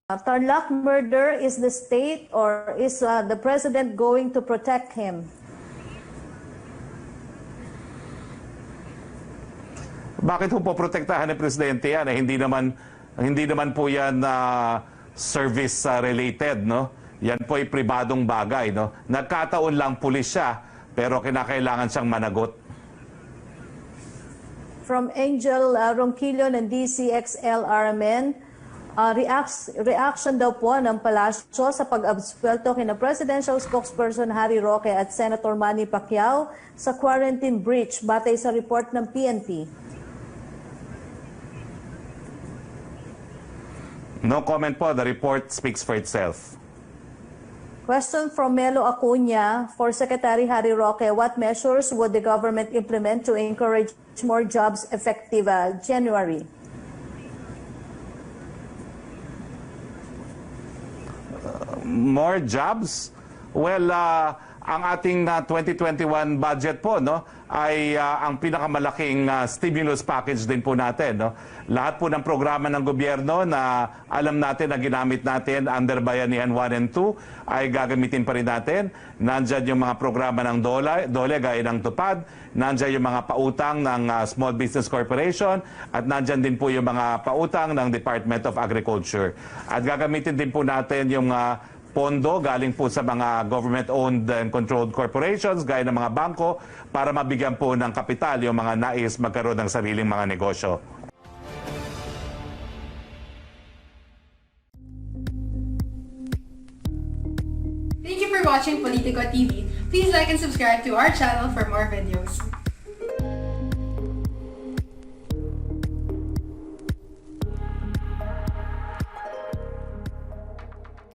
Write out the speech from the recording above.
Tarlac murder, is the state or is the president going to protect him? Bakit po poprotektahan ng presidente yan? Hindi naman po yan service related, no? Yan po ay pribadong bagay, no? Nagkataon lang pulis siya, pero kinakailangan siyang managot. From Angel Ronquillo ng DCXL RMN, reaction daw po ng palasyo sa pag-absuelto kina Presidential Spokesperson Harry Roque at Senator Manny Pacquiao sa quarantine breach batay sa report ng PNP. No comment po. The report speaks for itself. Question from Melo Acuña for Secretary Harry Roque. What measures would the government implement to encourage more jobs effective January? More jobs? Well, ang ating 2021 budget po, no, ay ang pinakamalaking stimulus package din po natin, no. Lahat po ng programa ng gobyerno na alam natin na ginamit natin under Bayanihan 1 and 2 ay gagamitin pa rin natin. Nandyan yung mga programa ng DOLE gaya ng tupad, nandyan yung mga pautang ng Small Business Corporation, at nandyan din po yung mga pautang ng Department of Agriculture. At gagamitin din po natin yung pondo galing po sa mga government-owned and controlled corporations, gaya ng mga bangko, para mabigyan po ng kapital yung mga nais magkaroon ng sariling mga negosyo. Thank you for watching Politico TV. Please like and subscribe to our channel for more videos.